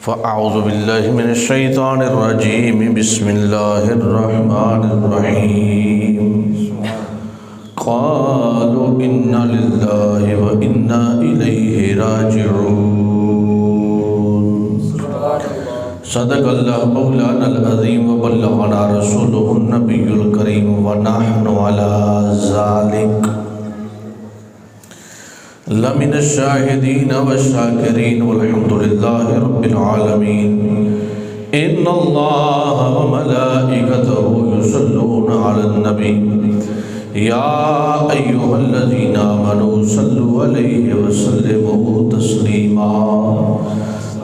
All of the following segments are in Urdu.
فاعوذ باللہ من الشیطان الرجیم بسم اللہ الرحمن الرحیم قالوا انا للہ وانا الیہ راجعون صدق اللہ مولانا العظیم وبلغنا رسولہ النبی الکریم ونحن علی ذلک لمن الشاہدین والشاکرین والحمد للہ رب العالمین ان اللہ وملائکتہ یصلون علی النبی یا ایہا الذین آمنوا صلوا علیہ وسلموا تسلیما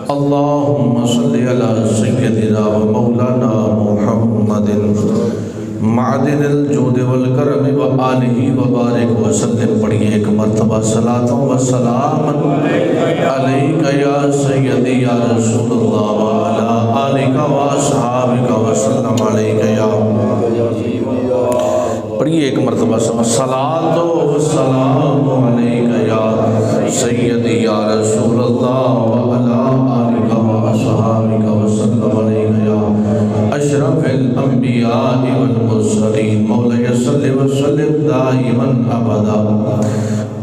اللہم صلی علی سیدنا ومولانا محمد معدن الجود والکرم وآلہ وبارک وسلم پڑھئے ایک مرتبہ صلاۃ و سلام علیک یا سیدی یا رسول اللہ وعلا آلک و اصحابک وسلم علیک یا پڑھئے ایک مرتبہ صلاۃ و سلام علیک یا سیدی یا رسول اللہ وعلا آلک و اصحابک وسلم علیک یا اشرف الانبیاء والمرسلین مولا صلی وسلم دائما ابدا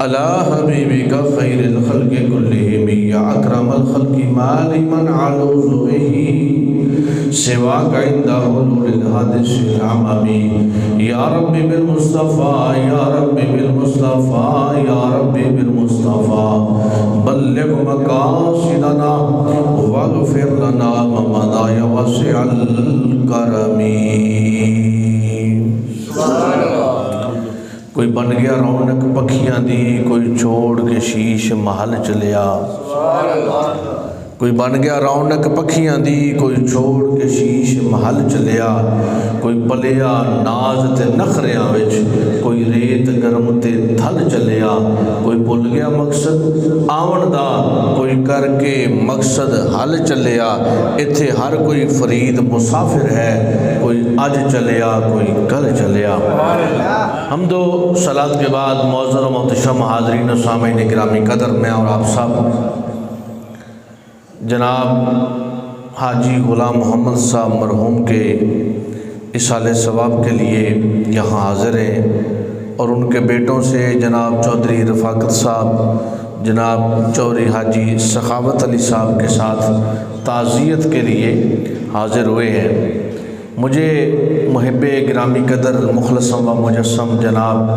علی حبیبک خیر الخلق کلہم یا اکرم الخلق مال من علوذ به سواک عند حلول الحادث العممی یا رب بالمصطفى یا رب بالمصطفى یا رب بالمصطفى بلغ مقاصدنا واغفر لنا ممضى واسع الکرم کوئی بن گیا رونق پکھیاں دی کوئی چھوڑ کے شیش محل چلیا کوئی بن گیا رونق پکھیاں دی کوئی چھوڑ کے شیش محل چلیا کوئی پلیا ناز تے نخریاں وچ کوئی ریت گرم تے تھل چلیا کوئی بھول گیا مقصد آون دا کوئی کر کے مقصد حل چلیا ایتھے ہر کوئی فرید مسافر ہے کوئی اج چلیا کوئی کل چلیا حمد و صلاۃ کے بعد معزز و محتشم حاضرین و سامعین گرامی قدر میں اور آپ سب جناب حاجی غلام محمد صاحب مرحوم کے اصالِ ثواب کے لیے یہاں حاضر ہیں اور ان کے بیٹوں سے جناب چودھری رفاقت صاحب جناب چودھری حاجی سخاوت علی صاحب کے ساتھ تعزیت کے لیے حاضر ہوئے ہیں مجھے محب گرامی قدر مخلص و مجسم جناب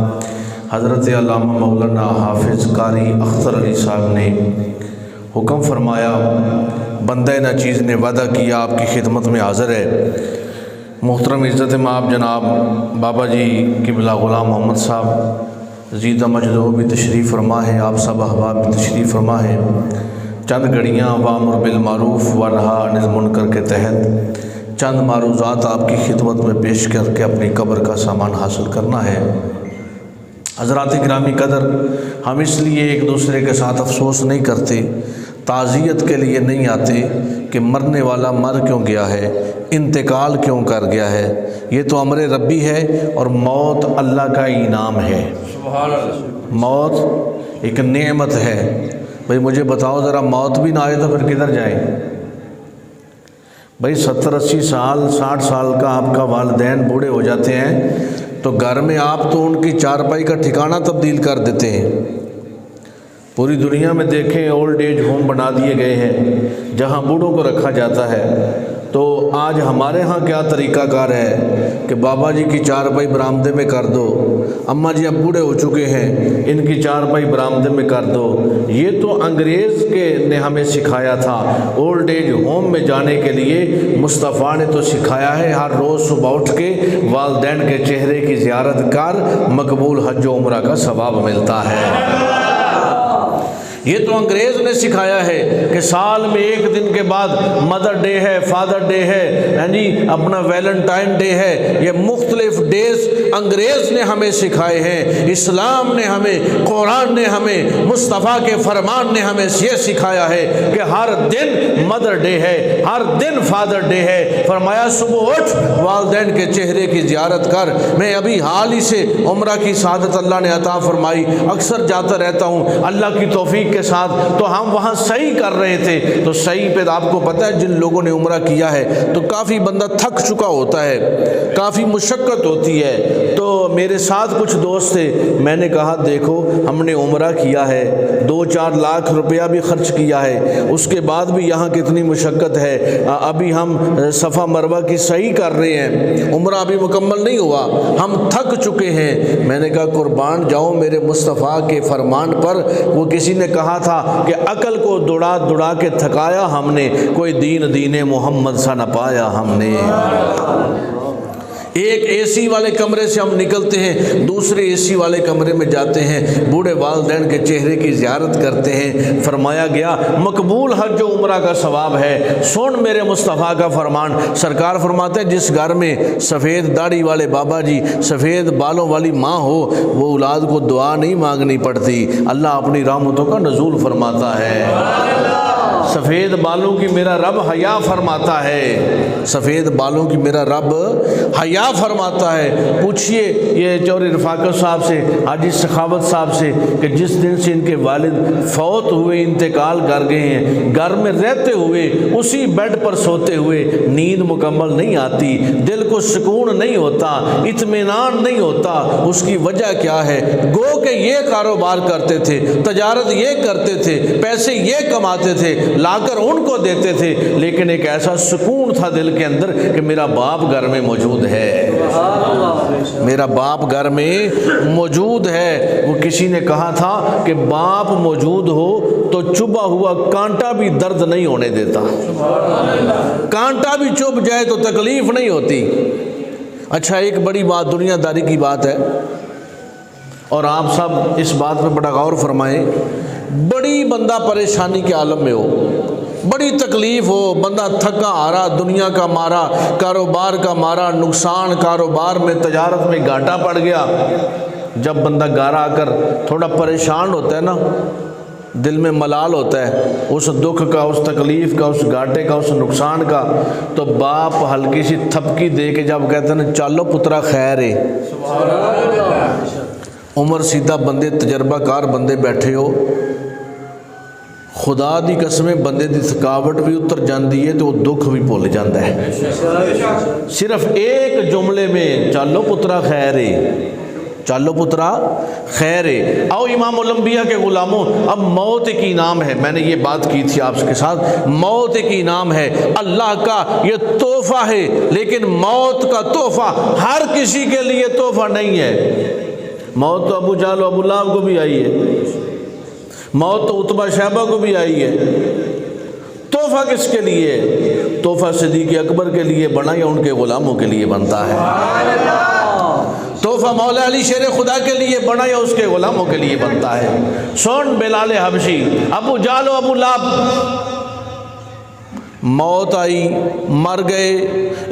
حضرت علامہ مولانا حافظ قاری اختر علی صاحب نے حکم فرمایا بندہ ناچیز نے وعدہ کیا آپ کی خدمت میں حاضر ہے محترم عزت مآب جناب بابا جی قبلہ غلام محمد صاحب زیدہ مجدہ بھی تشریف فرما ہے آپ سب احباب بھی تشریف فرما ہے چند گھڑیاں وامر بالمعروف ونہی عن المنکر کے تحت چند معروضات آپ کی خدمت میں پیش کر کے اپنی قبر کا سامان حاصل کرنا ہے حضرات گرامی قدر ہم اس لیے ایک دوسرے کے ساتھ افسوس نہیں کرتے تعزیت کے لیے نہیں آتے کہ مرنے والا مر کیوں گیا ہے انتقال کیوں کر گیا ہے یہ تو امر ربی ہے اور موت اللہ کا انعام ہے موت ایک نعمت ہے بھئی مجھے بتاؤ ذرا موت بھی نہ آئے تو پھر کدھر جائیں بھئی 70-80 سال 60 سال کا آپ کا والدین بوڑھے ہو جاتے ہیں تو گھر میں آپ تو ان کی چارپائی کا ٹھکانہ تبدیل کر دیتے ہیں پوری دنیا میں دیکھیں اولڈ ایج ہوم بنا دیے گئے ہیں جہاں بوڑھوں کو رکھا جاتا ہے تو آج ہمارے ہاں کیا طریقہ کار ہے کہ بابا جی کی چارپائی برآمدے میں کر دو اماں جی اب بوڑھے ہو چکے ہیں ان کی چارپائی برآمدے میں کر دو یہ تو انگریز نے ہمیں سکھایا تھا اولڈ ایج ہوم میں جانے کے لیے مصطفیٰ نے تو سکھایا ہے ہر روز صبح اٹھ کے والدین کے چہرے کی زیارت کر مقبول حج و عمرہ کا ثواب ملتا ہے یہ تو انگریز نے سکھایا ہے کہ سال میں ایک دن کے بعد مدر ڈے ہے فادر ڈے ہے یعنی اپنا ویلنٹائن ڈے ہے یہ مختلف ڈیز انگریز نے ہمیں سکھائے ہیں اسلام نے ہمیں قرآن نے ہمیں مصطفیٰ کے فرمان نے ہمیں یہ سکھایا ہے کہ ہر دن مدر ڈے ہے ہر دن فادر ڈے ہے فرمایا صبح اٹھ والدین کے چہرے کی زیارت کر میں ابھی حال ہی سے عمرہ کی سعادت اللہ نے عطا فرمائی اکثر جاتا رہتا ہوں اللہ کی توفیق کے ساتھ، تو ہم وہاں سعی کر رہے تھے، تو سعی پہ آپ کو پتہ ہے جن لوگوں نے عمرہ کیا ہے تو کافی بندہ تھک چکا ہوتا ہے، کافی مشقت ہوتی ہے۔ تو میرے ساتھ کچھ دوست تھے، میں نے کہا دیکھو ہم نے عمرہ کیا ہے، 2-4 لاکھ روپیہ بھی خرچ کیا ہے، اس کے بعد بھی یہاں کتنی مشقت ہے، ابھی ہم صفا مروہ کی سعی کر رہے ہیں، عمرہ ابھی مکمل نہیں ہوا، ہم تھک چکے ہیں۔ میں نے کہا قربان جاؤں میرے مصطفیٰ کے فرمان پر، وہ کسی نے کہا تھا کہ عقل کو دوڑا دوڑا کے تھکایا ہم نے، کوئی دین محمد سا نہ پایا ہم نے۔ ایک اے سی والے کمرے سے ہم نکلتے ہیں، دوسرے اے سی والے کمرے میں جاتے ہیں، بوڑھے والدین کے چہرے کی زیارت کرتے ہیں۔ فرمایا گیا مقبول حج و عمرہ کا ثواب ہے۔ سن میرے مصطفیٰ کا فرمان، سرکار فرماتے ہیں جس گھر میں سفید داڑھی والے بابا جی، سفید بالوں والی ماں ہو، وہ اولاد کو دعا نہیں مانگنی پڑتی، اللہ اپنی رحمتوں کا نزول فرماتا ہے۔ سفید بالوں کی میرا رب حیا فرماتا ہے، سفید بالوں کی میرا رب حیا فرماتا ہے۔ پوچھئے یہ چوری رفاقت صاحب سے، حاجی سخاوت صاحب سے، کہ جس دن سے ان کے والد فوت ہوئے، انتقال کر گئے ہیں، گھر میں رہتے ہوئے اسی بیڈ پر سوتے ہوئے نیند مکمل نہیں آتی، دل کو سکون نہیں ہوتا، اطمینان نہیں ہوتا، اس کی وجہ کیا ہے؟ گو کہ یہ کاروبار کرتے تھے، تجارت یہ کرتے تھے، پیسے یہ کماتے تھے، لا کر ان کو دیتے تھے، لیکن ایک ایسا سکون تھا دل کے اندر کہ میرا باپ گھر میں موجود ہے، میرا باپ گھر میں موجود ہے۔ وہ کسی نے کہا تھا کہ باپ موجود ہو تو چبھا ہوا کانٹا بھی درد نہیں ہونے دیتا، کانٹا بھی چبھ جائے تو تکلیف نہیں ہوتی۔ اچھا ایک بڑی بات دنیا داری کی بات ہے، اور آپ سب اس بات پہ بڑا غور فرمائیں، بڑی بندہ پریشانی کے عالم میں ہو، بڑی تکلیف ہو، بندہ تھکا ہارا، دنیا کا مارا، کاروبار کا مارا، نقصان کاروبار میں، تجارت میں گھاٹا پڑ گیا، جب بندہ گھر آ کر تھوڑا پریشان ہوتا ہے نا، دل میں ملال ہوتا ہے اس دکھ کا، اس تکلیف کا، اس گھاٹے کا، اس نقصان کا، تو باپ ہلکی سی تھپکی دے کے جب کہتے ہیں چالو پترا خیر ہے، عمر سیدھا بندے تجربہ کار بندے بیٹھے ہو، خدا دی قسمیں بندے دی تھکاوٹ بھی اتر جاندی ہے تو وہ دکھ بھی بھول جاندہ ہے، صرف ایک جملے میں چالو پترا خیر ہے، چالو پترا خیر ہے۔ آؤ امام الانبیاء کے غلاموں، اب موت کی نام ہے، میں نے یہ بات کی تھی آپ کے ساتھ، موت کی نام ہے، اللہ کا یہ تحفہ ہے، لیکن موت کا تحفہ ہر کسی کے لیے تحفہ نہیں ہے۔ موت تو ابو جہل و ابو لہب کو بھی آئی ہے، موت تو عتبہ شیبہ کو بھی آئی ہے، تحفہ کس کے لیے؟ تحفہ صدیق اکبر کے لیے بنا یا ان کے غلاموں کے لیے بنتا ہے؟ تحفہ مولا علی شیر خدا کے لیے بنا یا اس کے غلاموں کے لیے بنتا ہے؟ سن بلال حبشی، ابو جہل و ابو لہب، موت آئی، مر گئے،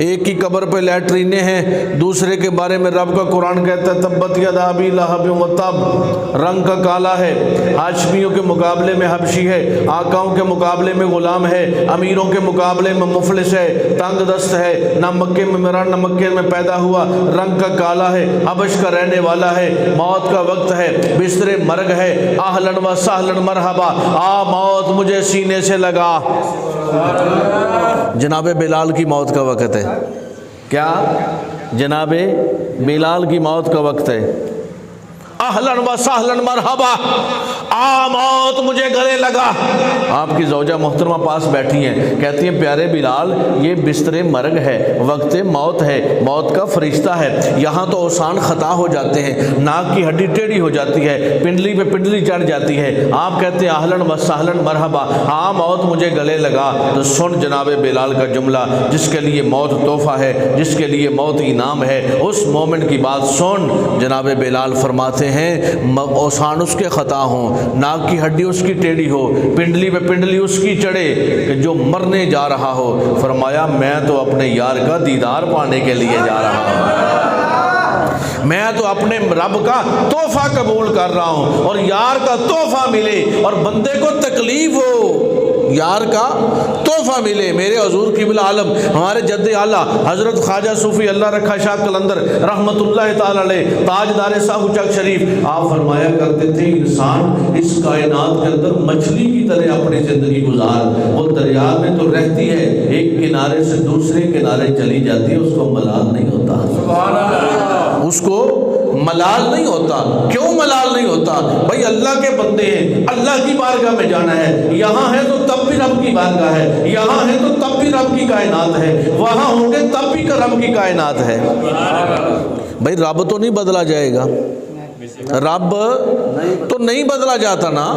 ایک کی قبر پہ لیٹرینے ہیں، دوسرے کے بارے میں رب کا قرآن کہتا ہے تبت یدا ابی لہب و تب، رنگ کا کالا ہے، ہاشمیوں کے مقابلے میں حبشی ہے، آقاؤں کے مقابلے میں غلام ہے، امیروں کے مقابلے میں مفلس ہے، تنگ دست ہے، نہ مکے میں مرا نہ مکے میں پیدا ہوا، رنگ کا کالا ہے، حبش کا رہنے والا ہے، موت کا وقت ہے، بستر مرگ ہے، اہلن و سہلن مرحبا، آ موت مجھے سینے سے لگا۔ جناب بلال کی موت کا وقت ہے، کیا؟ جناب بلال کی موت کا وقت ہے، اہلن و سہلن مرحبا، آ موت مجھے گلے لگا۔ آپ کی زوجہ محترمہ پاس بیٹھی ہیں، کہتی ہیں پیارے بلال یہ بستر مرگ ہے، وقت موت ہے، موت کا فرشتہ ہے، یہاں تو اوسان خطا ہو جاتے ہیں، ناک کی ہڈی ٹیڑھی ہو جاتی ہے، پنڈلی پہ پنڈلی چڑھ جاتی ہے، آپ کہتے ہیں اہلن و سہلن مرحبا، آ موت مجھے گلے لگا۔ تو سن جناب بلال کا جملہ، جس کے لیے موت تحفہ ہے، جس کے لیے موت انعام ہے، اس مومن کی بات سن۔ جناب بلال فرماتے ہیں اوسان اس کے خطا ہوں، ناک کی ہڈی اس کی ٹیڑھی ہو، پنڈلی پہ پنڈلی اس کی چڑھے، کہ جو مرنے جا رہا ہو، فرمایا میں تو اپنے یار کا دیدار پانے کے لیے جا رہا ہوں، میں تو اپنے رب کا تحفہ قبول کر رہا ہوں، اور یار کا تحفہ ملے اور بندے کو تکلیف ہو یار کا تحفہ ملے۔ میرے حضور قبلہ عالم ہمارے جد اعلیٰ حضرت خواجہ صوفی اللہ رکھا شاہ قلندر رحمت اللہ تعالی علیہ تاجدار ساہو چک شریف، آپ فرمایا کرتے تھے انسان اس کائنات کے اندر مچھلی کی طرح اپنی زندگی گزار، وہ دریا میں تو رہتی ہے، ایک کنارے سے دوسرے کنارے چلی جاتی ہے، اس کو ملال نہیں ہوتا۔ سبحان اللہ، اس کو ملال نہیں ہوتا۔ کیوں ملال نہیں ہوتا؟ بھائی اللہ کے بندے ہیں، اللہ کی بارگاہ میں جانا ہے، یہاں ہے تو تب بھی رب کی بارگاہ ہے، یہاں ہے تو تب بھی رب کی کائنات ہے، وہاں ہوں گے تب بھی رب کی کائنات ہے۔ بھائی رب تو نہیں بدلا جائے گا، رب تو نہیں بدلا جاتا نا،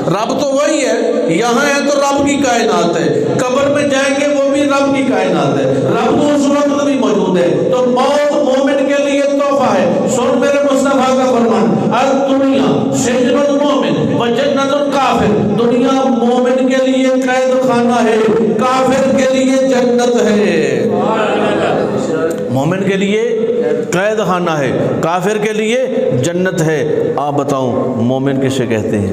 رب تو وہی ہے، یہاں ہے تو رب کی کائنات ہے، قبر میں جائیں گے وہ بھی رب کی کائنات ہے، رب تو اس وقت بھی موجود ہے۔ تو موت مومن کے لیے تحفہ ہے۔ سن میرے مصطفیٰ کا فرمان، الدنیا سجن المومن و جنت الکافر، دنیا مومن کے لیے قید خانہ ہے، کافر کے لیے جنت ہے۔ مومن کے لیے قید خانہ ہے، کافر کے لیے جنت ہے۔ آپ بتاؤں مومن کسے کہتے ہیں؟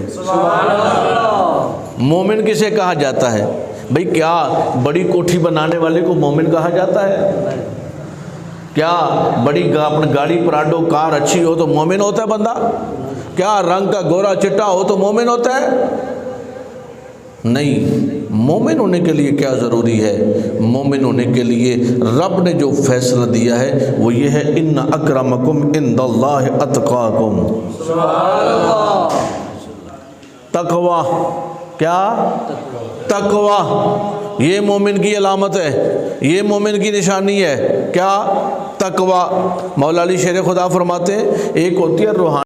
مومن کسے کہا جاتا ہے؟ بھئی کیا بڑی کوٹھی بنانے والے کو مومن کہا جاتا ہے؟ کیا بڑی اپنی گاڑی پراڈو کار اچھی ہو تو مومن ہوتا ہے بندہ؟ کیا رنگ کا گورا چٹا ہو تو مومن ہوتا ہے؟ نہیں۔ مومن ہونے کے لیے کیا ضروری ہے؟ مومن ہونے کے لیے رب نے جو فیصلہ دیا ہے وہ یہ ہے، ان اکرمکم عند اللہ اتقاکم۔ تقوی، کیا؟ تقوی، یہ مومن کی علامت ہے، یہ مومن کی نشانی ہے۔ کیا؟ تقوی۔ مولا علی شیر خدا فرماتے ہیں ایک ہوتی ہے روحانی